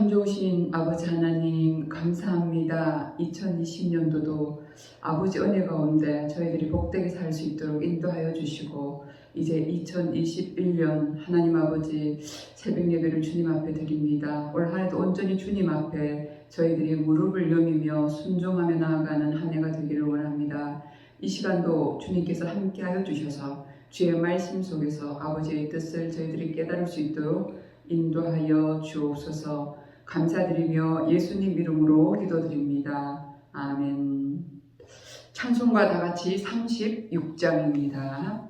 참 좋으신 아버지 하나님 감사합니다. 2020년도도 아버지 은혜 가운데 저희들이 복되게 살 수 있도록 인도하여 주시고 이제 2021년 하나님 아버지 새벽 예배를 주님 앞에 드립니다. 올 한 해도 온전히 주님 앞에 저희들이 무릎을 여미며 순종하며 나아가는 한 해가 되기를 원합니다. 이 시간도 주님께서 함께하여 주셔서 주의 말씀 속에서 아버지의 뜻을 저희들이 깨달을 수 있도록 인도하여 주옵소서. 감사드리며 예수님 이름으로 기도드립니다. 아멘. 찬송과 다같이 36장입니다.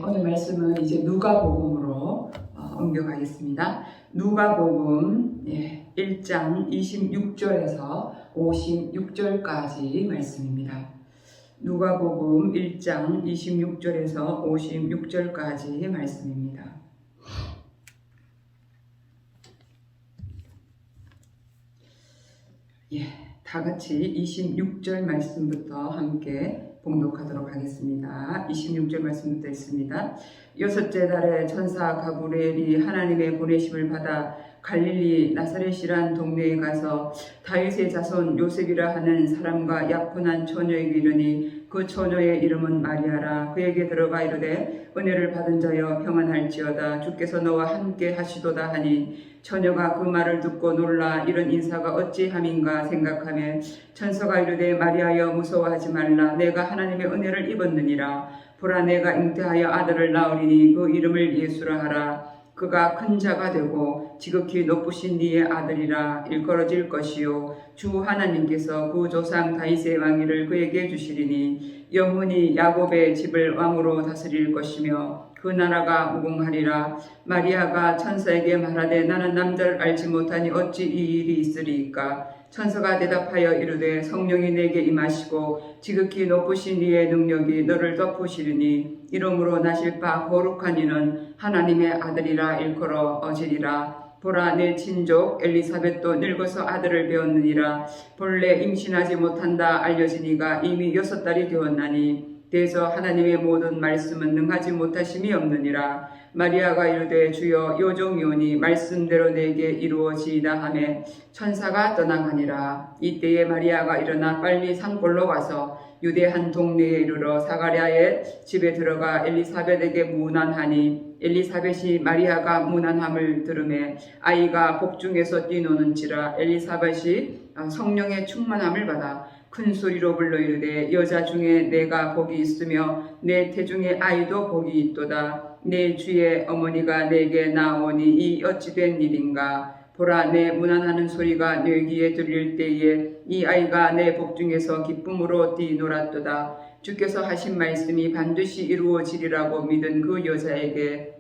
오늘 말씀은 이제 누가복음으로 옮겨가겠습니다. 누가복음 1장 26절에서 56절까지 말씀입니다. 누가복음 1장 26절에서 56절까지 말씀입니다. 다 같이 26절 말씀부터 함께 봉독하도록 하겠습니다. 26절 말씀부터 있습니다. 여섯째 달에 천사 가브리엘이 하나님의 보내심을 받아 갈릴리 나사렛이란 동네에 가서 다윗의 자손 요셉이라 하는 사람과 약혼한 처녀에게 이르니 그 처녀의 이름은 마리아라. 그에게 들어가 이르되 은혜를 받은 자여 평안할지어다. 주께서 너와 함께 하시도다 하니 처녀가 그 말을 듣고 놀라 이런 인사가 어찌함인가 생각하며 천사가 이르되 마리아여 무서워하지 말라. 내가 하나님의 은혜를 입었느니라. 보라 내가 잉태하여 아들을 낳으리니 그 이름을 예수라 하라. 그가 큰 자가 되고 지극히 높으신 이의 아들이라. 일컬어질 것이요 주 하나님께서 그 조상 다윗의 왕위를 그에게 주시리니 영원히 야곱의 집을 왕으로 다스릴 것이며 그 나라가 무궁하리라. 마리아가 천사에게 말하되 나는 남자를 알지 못하니 어찌 이 일이 있으리이까. 천사가 대답하여 이르되 성령이 내게 임하시고 지극히 높으신 이의 능력이 너를 덮으시리니 이러므로 나실 바 거룩한 이는 하나님의 아들이라 일컬어지리라. 보라 내 친족 엘리사벳도 늙어서 아들을 배웠느니라. 본래 임신하지 못한다 알려지니가 이미 6달이 되었나니 대저 하나님의 모든 말씀은 능하지 못하심이 없느니라. 마리아가 이르되 주여 요종이오니 말씀대로 내게 이루어지이다 하매 천사가 떠나가니라. 이때에 마리아가 일어나 빨리 산골로 가서 유대 한 동네에 이르러 사가랴의 집에 들어가 엘리사벳에게 문안하니 엘리사벳이 마리아가 무난함을 들으매 아이가 복중에서 뛰노는지라 엘리사벳이 성령의 충만함을 받아 큰 소리로 불러 이르되 여자 중에 내가 복이 있으며 내 태중에 아이도 복이 있도다. 내 주의 어머니가 내게 나오니 이 어찌 된 일인가. 보라, 내 무난하는 소리가 내 귀에 들릴 때에 이 아이가 내 복중에서 기쁨으로 뛰놀았도다. 주께서 하신 말씀이 반드시 이루어지리라고 믿은 그 여자에게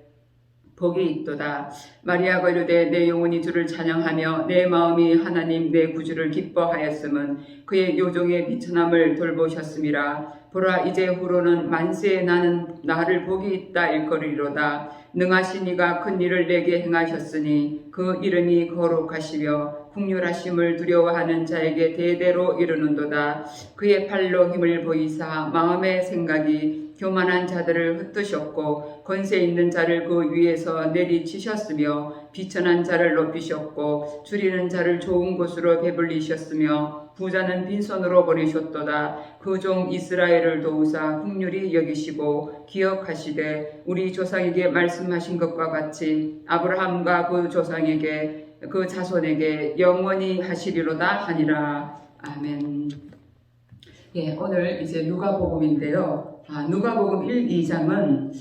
복이 있도다. 마리아가 이르되 내 영혼이 주를 찬양하며 내 마음이 하나님 내 구주를 기뻐하였음은 그의 요종의 비천함을 돌보셨음이라. 보라, 이제 후로는 만세에 나를 복이 있다 일거리로다. 능하신 이가 큰 일을 내게 행하셨으니 그 이름이 거룩하시며 국률하심을 두려워하는 자에게 대대로 이르는도다. 그의 팔로 힘을 보이사 마음의 생각이 교만한 자들을 흩으셨고 권세 있는 자를 그 위에서 내리치셨으며 비천한 자를 높이셨고 줄이는 자를 좋은 곳으로 배불리셨으며 부자는 빈손으로 보내셨도다. 그 종 이스라엘을 도우사 긍휼히 여기시고 기억하시되 우리 조상에게 말씀하신 것과 같이 아브라함과 그 조상에게 그 자손에게 영원히 하시리로다 하니라. 아멘. 예, 오늘 이제 누가복음인데요. 누가복음 1, 2장은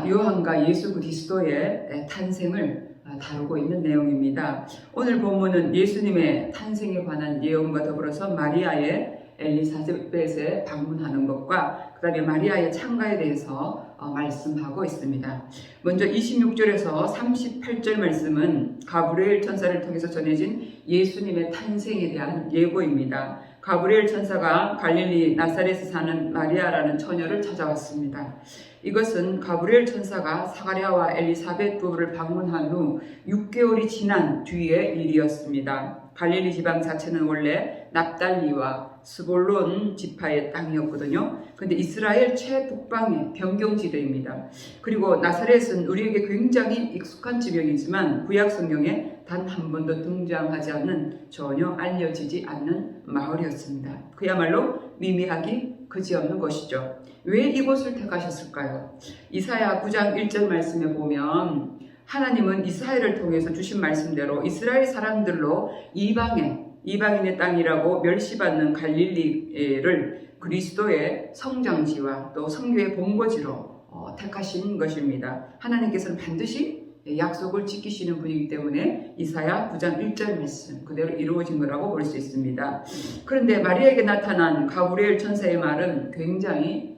요한과 예수 그리스도의 탄생을 다루고 있는 내용입니다. 오늘 본문은 예수님의 탄생에 관한 내용과 더불어서 마리아의 엘리사벳에 방문하는 것과 그 다음에 마리아의 창가에 대해서 말씀하고 있습니다. 먼저 26절에서 38절 말씀은 가브리엘 천사를 통해서 전해진 예수님의 탄생에 대한 예고입니다. 가브리엘 천사가 갈릴리 나사렛에 사는 마리아라는 처녀를 찾아왔습니다. 이것은 가브리엘 천사가 사가랴와 엘리사벳 부부를 방문한 후 6개월이 지난 뒤의 일이었습니다. 갈릴리 지방 자체는 원래 납달리와 스볼론 지파의 땅이었거든요. 근데 이스라엘 최북방의 변경지대입니다. 그리고 나사렛은 우리에게 굉장히 익숙한 지명이지만 구약 성경에 단 한 번도 등장하지 않는 전혀 알려지지 않는 마을이었습니다. 그야말로 미미하기 그지없는 것이죠. 왜 이곳을 택하셨을까요? 이사야 9장 1절 말씀에 보면 하나님은 이스라엘을 통해서 주신 말씀대로 이스라엘 사람들로 이방인의 땅이라고 멸시받는 갈릴리를 그리스도의 성장지와 또 성교의 본거지로 택하신 것입니다. 하나님께서는 반드시 약속을 지키시는 분이기 때문에 이사야 9장 1절 말씀 그대로 이루어진 거라고 볼 수 있습니다. 그런데 마리아에게 나타난 가브리엘 천사의 말은 굉장히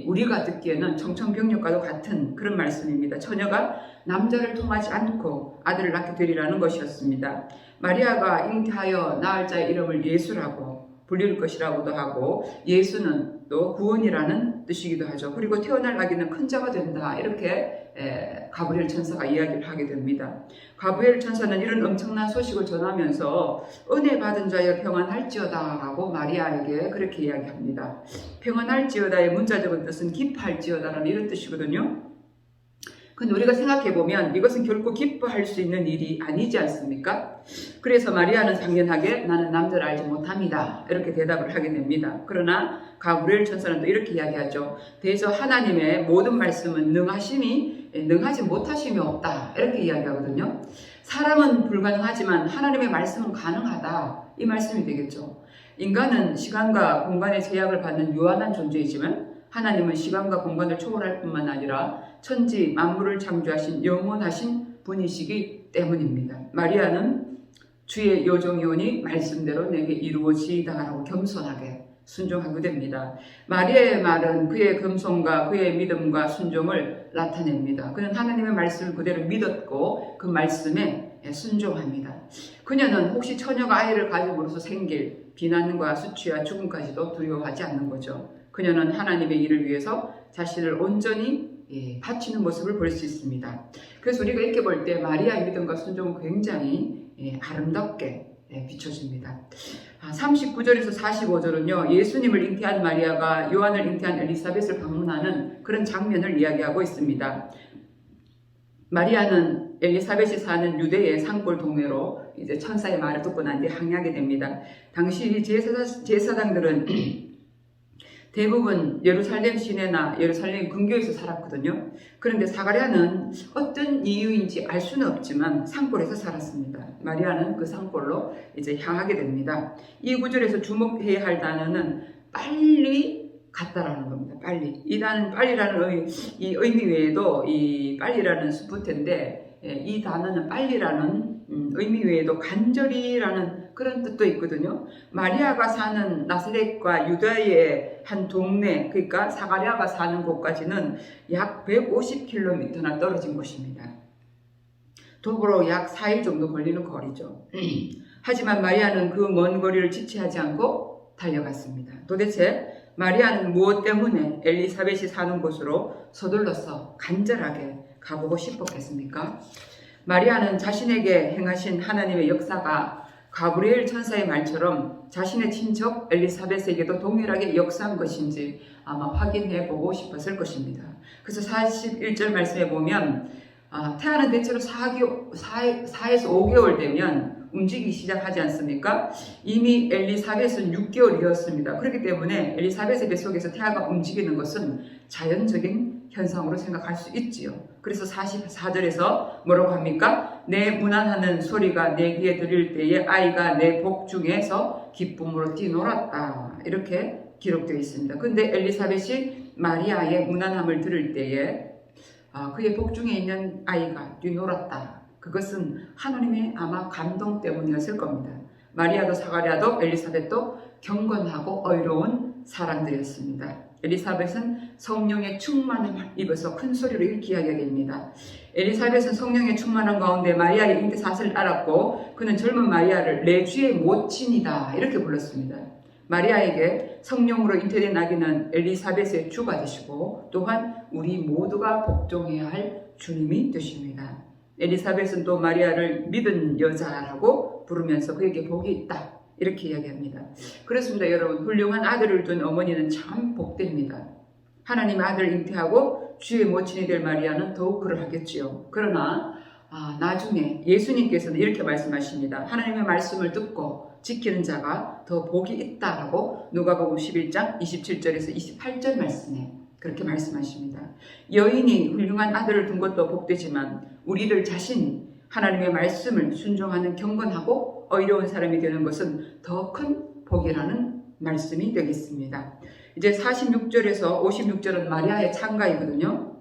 우리가 듣기에는 청천벽력과도 같은 그런 말씀입니다. 처녀가 남자를 통하지 않고 아들을 낳게 되리라는 것이었습니다. 마리아가 잉태하여 낳을 자의 이름을 예수라고 불릴 것이라고도 하고 예수는 또 구원이라는 뜻이기도 하죠. 그리고 태어날 아기는 큰 자가 된다. 이렇게 가브리엘 천사가 이야기를 하게 됩니다. 가브리엘 천사는 이런 엄청난 소식을 전하면서 은혜 받은 자여 평안할지어다 라고 마리아에게 그렇게 이야기합니다. 평안할지어다의 문자적인 뜻은 기뻐할지어다 라는 이런 뜻이거든요. 근데 우리가 생각해보면 이것은 결코 기뻐할 수 있는 일이 아니지 않습니까? 그래서 마리아는 당연하게 나는 남자를 알지 못합니다. 이렇게 대답을 하게 됩니다. 그러나 가브리엘 천사는 또 이렇게 이야기하죠. 대저 하나님의 모든 말씀은 능하지 못하심이 없다. 이렇게 이야기하거든요. 사람은 불가능하지만 하나님의 말씀은 가능하다. 이 말씀이 되겠죠. 인간은 시간과 공간의 제약을 받는 유한한 존재이지만 하나님은 시간과 공간을 초월할 뿐만 아니라 천지 만물을 창조하신 영원하신 분이시기 때문입니다. 마리아는 주의 여종이오니 말씀대로 내게 이루어지이다라고 겸손하게 순종하게 됩니다. 마리아의 말은 그의 겸손과 그의 믿음과 순종을 나타냅니다. 그는 하나님의 말씀을 그대로 믿었고 그 말씀에 순종합니다. 그녀는 혹시 처녀가 아이를 가짐으로써 생길 비난과 수치와 죽음까지도 두려워하지 않는 거죠. 그녀는 하나님의 일을 위해서 자신을 온전히 바치는 모습을 볼 수 있습니다. 그래서 우리가 이렇게 볼 때 마리아의 믿음과 순종은 굉장히 아름답게 비춰집니다. 39절에서 45절은요. 예수님을 잉태한 마리아가 요한을 잉태한 엘리사벳을 방문하는 그런 장면을 이야기하고 있습니다. 마리아는 엘리사벳이 사는 유대의 산골 동네로 이제 천사의 말을 듣고 난 뒤 항해하게 됩니다. 당시 제사장들은 대부분 예루살렘 시내나 예루살렘 근교에서 살았거든요. 그런데 사가랴는 어떤 이유인지 알 수는 없지만 산골에서 살았습니다. 마리아는 그 산골로 이제 향하게 됩니다. 이 구절에서 주목해야 할 단어는 빨리 갔다라는 겁니다. 빨리. 이 단어는 빨리라는 이 의미 외에도 이 빨리라는 수부태인데 이 단어는 빨리라는 의미 외에도 간절히라는 그런 뜻도 있거든요. 마리아가 사는 나사렛과 유다의 한 동네, 그러니까 사가랴가 사는 곳까지는 약 150km나 떨어진 곳입니다. 도보로 약 4일 정도 걸리는 거리죠. 하지만 마리아는 그 먼 거리를 지체하지 않고 달려갔습니다. 도대체 마리아는 무엇 때문에 엘리사벳이 사는 곳으로 서둘러서 간절하게 가보고 싶었겠습니까? 마리아는 자신에게 행하신 하나님의 역사가 가브리엘 천사의 말처럼 자신의 친척 엘리사벳에게도 동일하게 역사한 것인지 아마 확인해 보고 싶었을 것입니다. 그래서 41절 말씀에 보면 태아는 대체로 4에서 5개월 되면 움직이기 시작하지 않습니까? 이미 엘리사벳은 6개월이었습니다. 그렇기 때문에 엘리사벳의 뱃속에서 태아가 움직이는 것은 자연적인 현상으로 생각할 수 있지요. 그래서 44절에서 뭐라고 합니까? 내 문안하는 소리가 내 귀에 들릴 때에 아이가 내 복 중에서 기쁨으로 뛰놀았다. 이렇게 기록되어 있습니다. 근데 엘리사벳이 마리아의 문안함을 들을 때에 그의 복 중에 있는 아이가 뛰놀았다. 그것은 하나님의 아마 감동 때문이었을 겁니다. 마리아도 사가랴도 엘리사벳도 경건하고 의로운 사람들이었습니다. 엘리사벳은 성령의 충만을 입어서 큰 소리로 이렇게 이야기하게 됩니다. 엘리사벳은 성령의 충만한 가운데 마리아의 잉태 사실을 알았고 그는 젊은 마리아를 내 주의 모친이다 이렇게 불렀습니다. 마리아에게 성령으로 잉태된 아기는 엘리사벳의 주가 되시고 또한 우리 모두가 복종해야 할 주님이 되십니다. 엘리사벳은 또 마리아를 믿은 여자라고 부르면서 그에게 복이 있다 이렇게 이야기합니다. 그렇습니다. 여러분, 훌륭한 아들을 둔 어머니는 참 복됩니다. 하나님의 아들을 잉태하고 주의 모친이 될 마리아는 더욱 그러하겠지요. 그러나 나중에 예수님께서는 이렇게 말씀하십니다. 하나님의 말씀을 듣고 지키는 자가 더 복이 있다라고 누가복음 11장 27절에서 28절 말씀에 그렇게 말씀하십니다. 여인이 훌륭한 아들을 둔 것도 복되지만 우리들 자신이 하나님의 말씀을 순종하는 경건하고 의로운 사람이 되는 것은 더 큰 복이라는 말씀이 되겠습니다. 이제 46절에서 56절은 마리아의 찬가이거든요.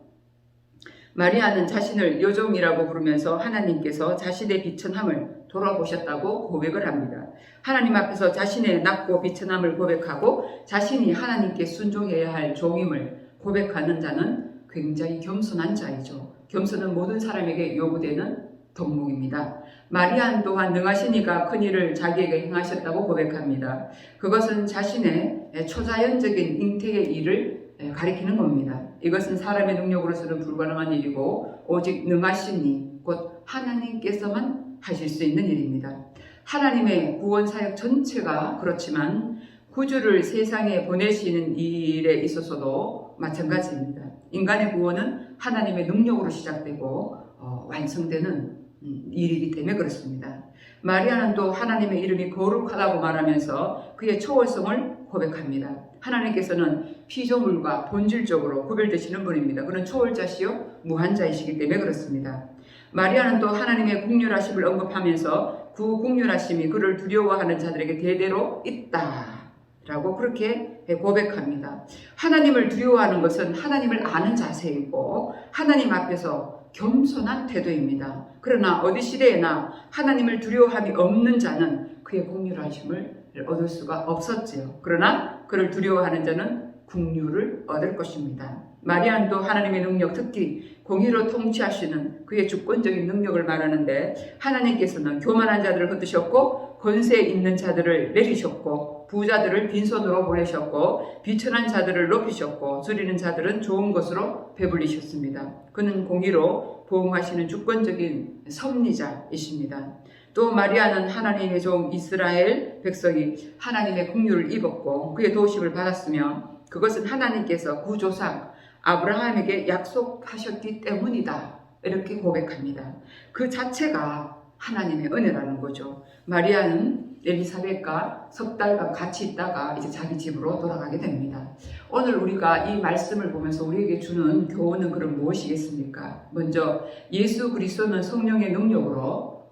마리아는 자신을 여종이라고 부르면서 하나님께서 자신의 비천함을 돌아보셨다고 고백을 합니다. 하나님 앞에서 자신의 낮고 비천함을 고백하고 자신이 하나님께 순종해야 할 종임을 고백하는 자는 굉장히 겸손한 자이죠. 겸손은 모든 사람에게 요구되는 덕목입니다. 마리아는 또한 능하신 이가 큰 일을 자기에게 행하셨다고 고백합니다. 그것은 자신의 초자연적인 잉태의 일을 가리키는 겁니다. 이것은 사람의 능력으로서는 불가능한 일이고 오직 능하신 이, 곧 하나님께서만 하실 수 있는 일입니다. 하나님의 구원 사역 전체가 그렇지만 구주를 세상에 보내시는 일에 있어서도 마찬가지입니다. 인간의 구원은 하나님의 능력으로 시작되고 완성되는 일이기 때문에 그렇습니다. 마리아는 또 하나님의 이름이 거룩하다고 말하면서 그의 초월성을 고백합니다. 하나님께서는 피조물과 본질적으로 구별되시는 분입니다. 그는 초월자시요 무한자이시기 때문에 그렇습니다. 마리아는 또 하나님의 국률하심을 언급하면서 그 국률하심이 그를 두려워하는 자들에게 대대로 있다라고 그렇게 고백합니다. 하나님을 두려워하는 것은 하나님을 아는 자세이고 하나님 앞에서 겸손한 태도입니다. 그러나 어디 시대에나 하나님을 두려워함이 없는 자는 그의 국률하심을 얻을 수가 없었지요. 그러나 그를 두려워하는 자는 국률을 얻을 것입니다. 마리아는 또 하나님의 능력, 특히 공의로 통치하시는 그의 주권적인 능력을 말하는데 하나님께서는 교만한 자들을 흩으셨고 권세 있는 자들을 내리셨고 부자들을 빈손으로 보내셨고 비천한 자들을 높이셨고 줄이는 자들은 좋은 것으로 배불리셨습니다. 그는 공의로 보응하시는 주권적인 섭리자이십니다. 또 마리아는 하나님의 종 이스라엘 백성이 하나님의 긍휼을 입었고 그의 도우심을 받았으며 그것은 하나님께서 구조상 아브라함에게 약속하셨기 때문이다. 이렇게 고백합니다. 그 자체가 하나님의 은혜라는 거죠. 마리아는 엘리사벳과 석 달간 같이 있다가 이제 자기 집으로 돌아가게 됩니다. 오늘 우리가 이 말씀을 보면서 우리에게 주는 교훈은 그럼 무엇이겠습니까? 먼저 예수 그리스도는 성령의 능력으로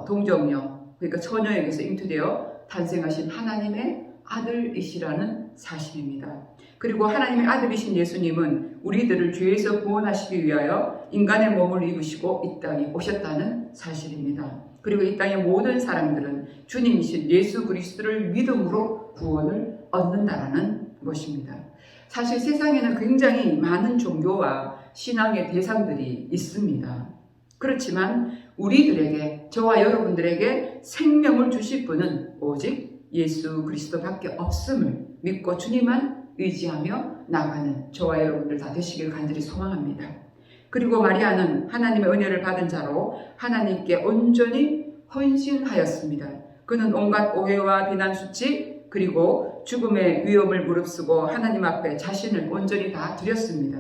동정녀, 그러니까 처녀에게서 잉태되어 탄생하신 하나님의 아들이시라는 사실입니다. 그리고 하나님의 아들이신 예수님은 우리들을 죄에서 구원하시기 위하여 인간의 몸을 입으시고 이 땅에 오셨다는 사실입니다. 그리고 이 땅의 모든 사람들은 주님이신 예수 그리스도를 믿음으로 구원을 얻는다라는 것입니다. 사실 세상에는 굉장히 많은 종교와 신앙의 대상들이 있습니다. 그렇지만 우리들에게, 저와 여러분들에게 생명을 주실 분은 오직 예수 그리스도밖에 없음을 믿고 주님만 의지하며 나가는 저와 여러분들 다 되시길 간절히 소망합니다. 그리고 마리아는 하나님의 은혜를 받은 자로 하나님께 온전히 헌신하였습니다. 그는 온갖 오해와 비난 수치 그리고 죽음의 위험을 무릅쓰고 하나님 앞에 자신을 온전히 다 드렸습니다.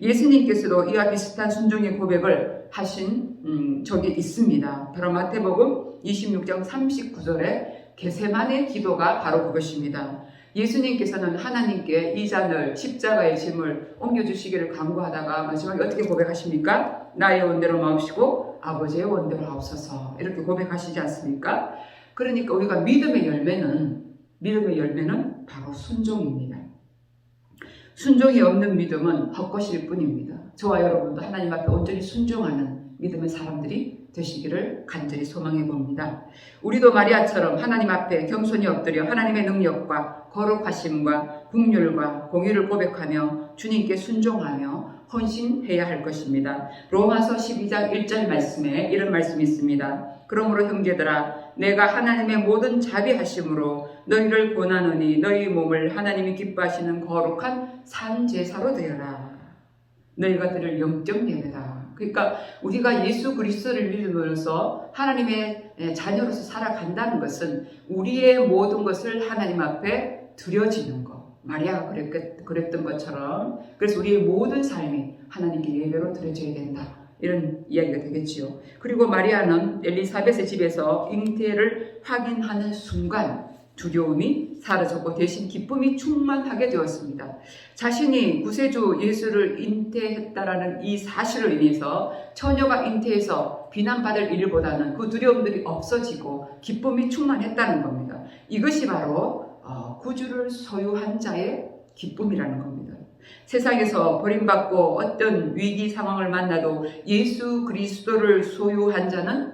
예수님께서도 이와 비슷한 순종의 고백을 하신 적이 있습니다. 바로 마태복음 26장 39절에 겟세마네 기도가 바로 그것입니다. 예수님께서는 하나님께 이 잔을 십자가의 짐을 옮겨주시기를 간구하다가 마지막에 어떻게 고백하십니까? 나의 원대로 마옵시고 아버지의 원대로 하옵소서, 이렇게 고백하시지 않습니까? 그러니까 우리가 믿음의 열매는 바로 순종입니다. 순종이 없는 믿음은 헛것일 뿐입니다. 저와 여러분도 하나님 앞에 온전히 순종하는 믿음의 사람들이 되시기를 간절히 소망해 봅니다. 우리도 마리아처럼 하나님 앞에 겸손히 엎드려 하나님의 능력과 거룩하심과 긍휼과 공의를 고백하며 주님께 순종하며 헌신해야 할 것입니다. 로마서 12장 1절 말씀에 이런 말씀이 있습니다. 그러므로 형제들아, 내가 하나님의 모든 자비하심으로 너희를 권하노니 너희 몸을 하나님이 기뻐하시는 거룩한 산 제사로 드려라. 너희가 드릴 영적 예배다. 그러니까 우리가 예수 그리스도를 믿음으로써 하나님의 자녀로서 살아간다는 것은 우리의 모든 것을 하나님 앞에 드려지는 것. 마리아가 그랬던 것처럼, 그래서 우리의 모든 삶이 하나님께 예배로 드려져야 된다, 이런 이야기가 되겠지요. 그리고 마리아는 엘리사벳의 집에서 잉태를 확인하는 순간 두려움이 사라졌고 대신 기쁨이 충만하게 되었습니다. 자신이 구세주 예수를 잉태했다라는 이 사실로 인해서 처녀가 잉태해서 비난받을 일보다는 그 두려움들이 없어지고 기쁨이 충만했다는 겁니다. 이것이 바로 구주를 소유한 자의 기쁨이라는 겁니다. 세상에서 버림받고 어떤 위기 상황을 만나도 예수 그리스도를 소유한 자는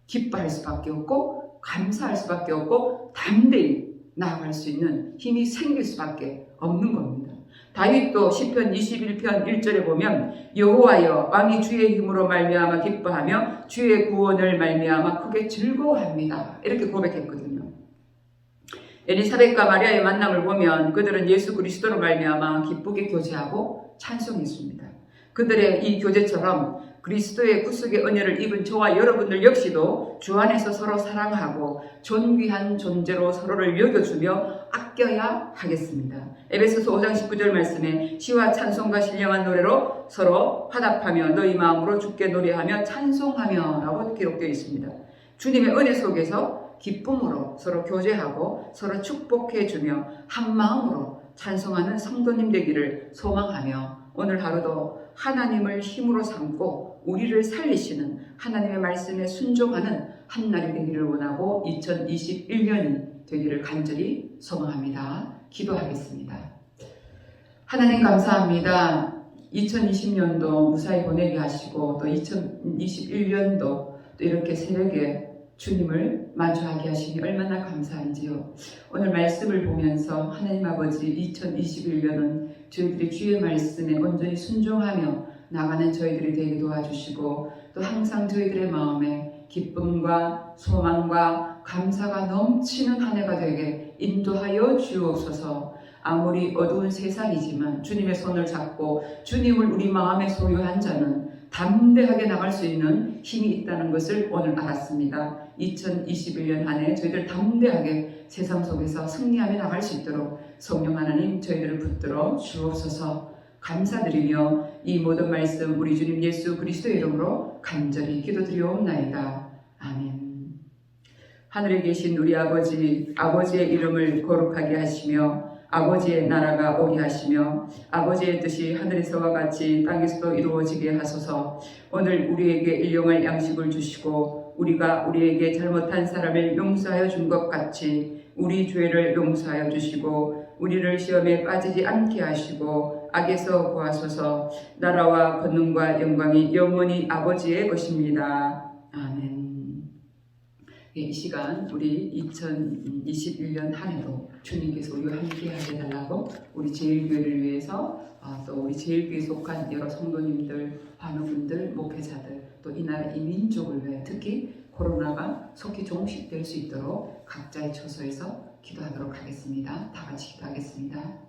기뻐할 수밖에 없고 감사할 수밖에 없고 담대히 나아갈 수 있는 힘이 생길 수밖에 없는 겁니다. 다윗도 시편 21편 1절에 보면 여호와여, 왕이 주의 힘으로 말미암아 기뻐하며 주의 구원을 말미암아 크게 즐거워합니다, 이렇게 고백했거든요. 엘리사벳과 마리아의 만남을 보면 그들은 예수 그리스도로 말미암아 기쁘게 교제하고 찬송했습니다. 그들의 이 교제처럼 그리스도의 구속의 은혜를 입은 저와 여러분들 역시도 주 안에서 서로 사랑하고 존귀한 존재로 서로를 여겨주며 아껴야 하겠습니다. 에베소서 5장 19절 말씀에 시와 찬송과 신령한 노래로 서로 화답하며 너희 마음으로 주께 노래하며 찬송하며 라고 기록되어 있습니다. 주님의 은혜 속에서 기쁨으로 서로 교제하고 서로 축복해주며 한 마음으로 찬송하는 성도님 되기를 소망하며 오늘 하루도 하나님을 힘으로 삼고 우리를 살리시는 하나님의 말씀에 순종하는 한 날이 되기를 원하고 2021년이 되기를 간절히 소망합니다. 기도하겠습니다. 하나님 감사합니다. 2020년도 무사히 보내게 하시고 또 2021년도 또 이렇게 새벽에 주님을 마주하게 하시니 얼마나 감사한지요. 오늘 말씀을 보면서 하나님 아버지 2021년은 저희들이 주의 말씀에 온전히 순종하며 나가는 저희들이 되게 도와주시고 또 항상 저희들의 마음에 기쁨과 소망과 감사가 넘치는 한 해가 되게 인도하여 주옵소서. 아무리 어두운 세상이지만 주님의 손을 잡고 주님을 우리 마음에 소유한 자는 담대하게 나갈 수 있는 힘이 있다는 것을 오늘 알았습니다. 2021년 한 해 저희들 담대하게 세상 속에서 승리하며 나갈 수 있도록 성령 하나님 저희들을 붙들어 주옵소서. 감사드리며 이 모든 말씀 우리 주님 예수 그리스도의 이름으로 간절히 기도드리옵나이다. 아멘. 하늘에 계신 우리 아버지, 아버지의 이름을 거룩하게 하시며 아버지의 나라가 오게 하시며 아버지의 뜻이 하늘에서와 같이 땅에서도 이루어지게 하소서. 오늘 우리에게 일용할 양식을 주시고 우리가 우리에게 잘못한 사람을 용서하여 준 것 같이 우리 죄를 용서하여 주시고 우리를 시험에 빠지지 않게 하시고 악에서 구하소서. 나라와 권능과 영광이 영원히 아버지의 것입니다. 아멘. 이 시간 우리 2021년 한 해도 주님께서 우리와 함께 하게 달라고 우리 제일교회를 위해서 또 우리 제일교회에 속한 여러 성도님들, 환우분들, 목회자들 또 이 나라 이 민족을 위해 특히 코로나가 속히 종식될 수 있도록 각자의 처소에서 기도하도록 하겠습니다. 다 같이 기도하겠습니다.